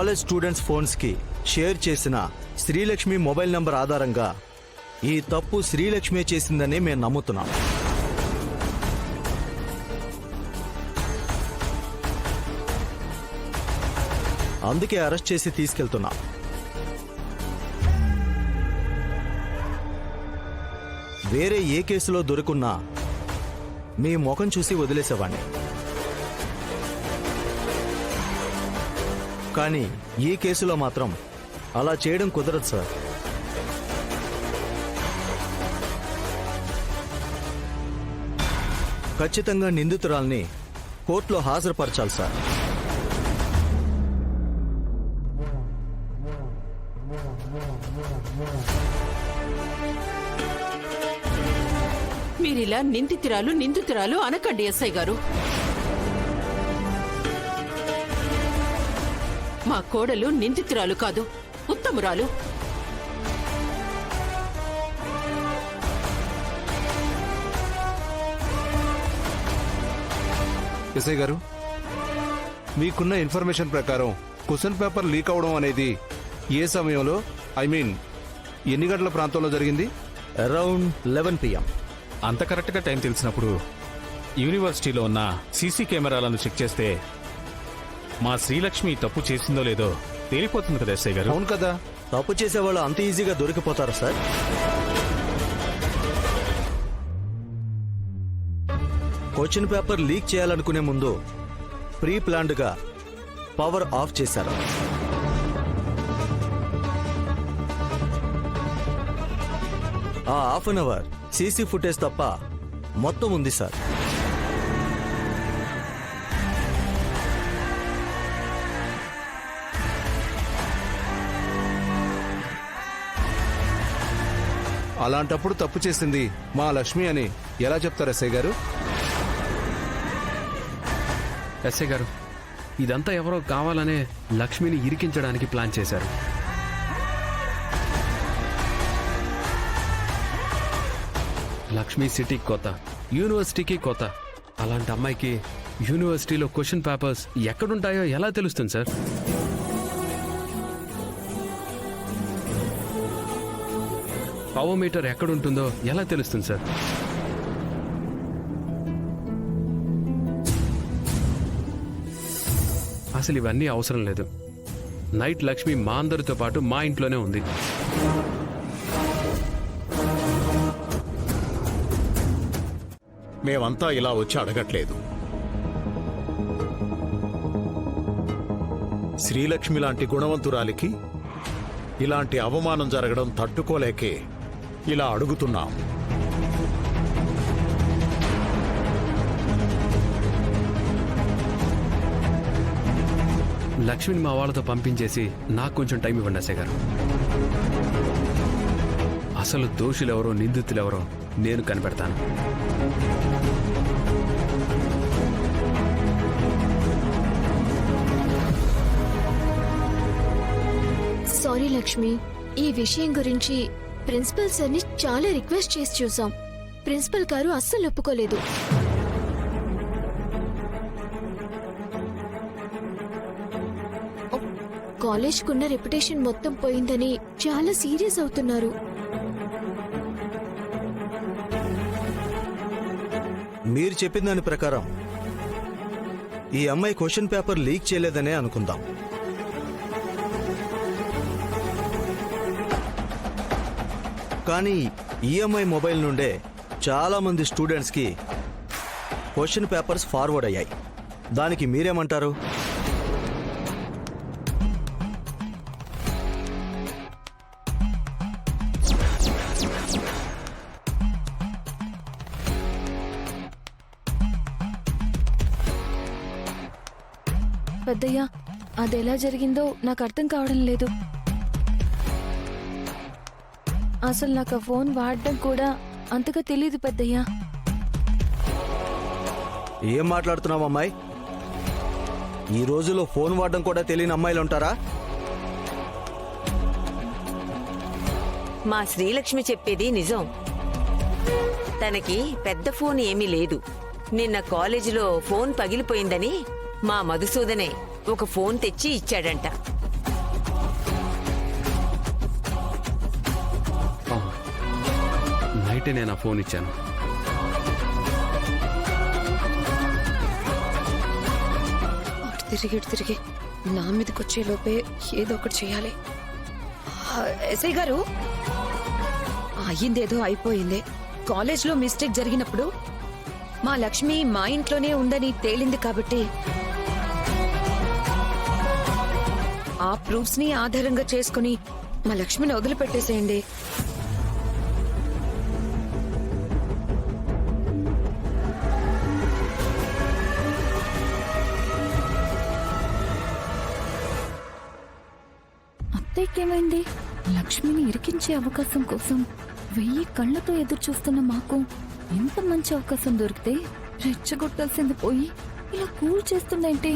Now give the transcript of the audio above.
College students ఫోన్స్కి share చేసిన Srilakshmi mobile number ఆధారంగా ఈ తప్పు శ్రీలక్ష్మి చేసిందని మేము నమ్ముతున్నాం. అందుకే అరెస్ట్ చేసి తీసుకెళ్తున్నాం. వేరే ఏ కేసులో దొరుకున్నా మీ ముఖం చూసి వదిలేసేవాణ్ణి. కానీ ఈ కేసులో మాత్రం అలా చేయడం కుదరదు సార్. ఖచ్చితంగా నిందితురాల్ని కోర్టులో హాజరుపరచాలి సార్. మీరిలా నిందితురాలు అనకండి ఎస్ఐ గారు. మా కోడలు నిందితురాలు కాదు, ఉత్తమురాలు. ఎస్ఐ గారు, మీకున్న ఇన్ఫర్మేషన్ ప్రకారం క్వశ్చన్ పేపర్ లీక్ అవడం అనేది ఏ సమయంలో, ఎన్ని గంటల ప్రాంతంలో జరిగింది? Around 11 PM. అంత కరెక్ట్గా టైం తెలిసినప్పుడు యూనివర్సిటీలో ఉన్న సీసీ కెమెరాలను చెక్ చేస్తే మా శ్రీలక్ష్మి తప్పు చేసిందో లేదో తేలిపోతుంది కదా ఎస్ఐ గారు. అవును కదా. తప్పు చేసేవాళ్ళు అంత ఈజీగా దొరికిపోతారు సార్. క్వశ్చన్ పేపర్ లీక్ చేయాలనుకునే ముందు ప్రీ ప్లాన్డ్గా పవర్ ఆఫ్ చేశారు. ఆ half an hour CC footage తప్ప మొత్తం ఉంది సార్. అలాంటప్పుడు తప్పు చేసింది మా లక్ష్మి అని ఎలా చెప్తారు ఎస్ఐ గారు? ఎస్ఐ గారు, ఇదంతా ఎవరో కావాలనే లక్ష్మిని ఇరికించడానికి ప్లాన్ చేశారు. లక్ష్మి సిటీకి కొత్త, యూనివర్సిటీకి కొత్త. అలాంటి అమ్మాయికి యూనివర్సిటీలో క్వశ్చన్ పేపర్స్ ఎక్కడుంటాయో ఎలా తెలుస్తుంది సార్? పవర్ మీటర్ ఎక్కడుంటుందో ఎలా తెలుస్తుంది సార్? అసలు ఇవన్నీ అవసరం లేదు. నైట్ లక్ష్మి మా అందరితో పాటు మా ఇంట్లోనే ఉంది. మేమంతా ఇలా వచ్చి అడగట్లేదు. శ్రీలక్ష్మి లాంటి గుణవంతురాలికి ఇలాంటి అవమానం జరగడం తట్టుకోలేకే ఇలా అడుగుతున్నాం. లక్ష్మిని మా వాళ్ళతో పంపించేసి నాకు కొంచెం టైం ఇవ్వండి ఎస్ఐ గారు. అసలు దోషులెవరో నిందితులెవరో నేను కనిపెడతాను. సారీ లక్ష్మి, ఈ విషయం గురించి ప్రిన్సిపల్ సార్ని చాలా రిక్వెస్ట్ చేసి చూసాం. ప్రిన్సిపల్ గారు అస్సలు ఒప్పుకోలేదు. కాలేజ్కున్న రెప్యుటేషన్ మొత్తం పోయిందని చాలా సీరియస్ అవుతున్నారు. మీరు చెప్పిన దాని ప్రకారం ఈ అమ్మాయి క్వశ్చన్ పేపర్ లీక్ చేయలేదనే అనుకుందాం. కానీ ఈ అమ్మాయి మొబైల్ నుండే చాలా మంది స్టూడెంట్స్కి క్వశ్చన్ పేపర్స్ ఫార్వర్డ్ అయ్యాయి. దానికి మీరేమంటారు? పెద్దయ్య, అదెలా జరిగిందో నాకు అర్థం కావడం లేదు. అసలు నాకు ఆ ఫోన్ వాడడం కూడా అంతగా తెలియదు పెద్దయ్య. ఏం మాట్లాడుతున్నావు అమ్మాయి? ఈ రోజుల్లో ఫోన్ వాడడం కూడా తెలియని అమ్మాయిలు ఉంటారా? మా శ్రీలక్ష్మి చెప్పేది నిజం. తనకి పెద్ద ఫోన్ ఏమీ లేదు. నిన్న కాలేజీలో ఫోన్ పగిలిపోయిందని మా మధుసూదనే ఒక ఫోన్ తెచ్చి ఇచ్చాడంట. నైటే నేను ఆ ఫోన్ ఇచ్చాను. అటు తిరిగి నా మీదకి వచ్చే లోపే ఏదో ఒకటి చేయాలి. ఎస్ఐ గారు, అయ్యిందేదో అయిపోయింది. కాలేజ్లో మిస్టేక్ జరిగినప్పుడు మా లక్ష్మి మా ఇంట్లోనే ఉందని తేలింది కాబట్టి ఆ ప్రూఫ్స్ ని ఆధారంగా చేసుకుని మా లక్ష్మిని వదిలిపెట్టేసేయండి. అత్తయ్యకేమైంది? లక్ష్మిని ఇరికించే అవకాశం కోసం 1000 కళ్ళతో ఎదురు చూస్తున్న మాకు ఎంత మంచి అవకాశం దొరికితే రెచ్చగొట్టాల్సింది పోయి ఇలా కూల్ చేస్తుందేంటి?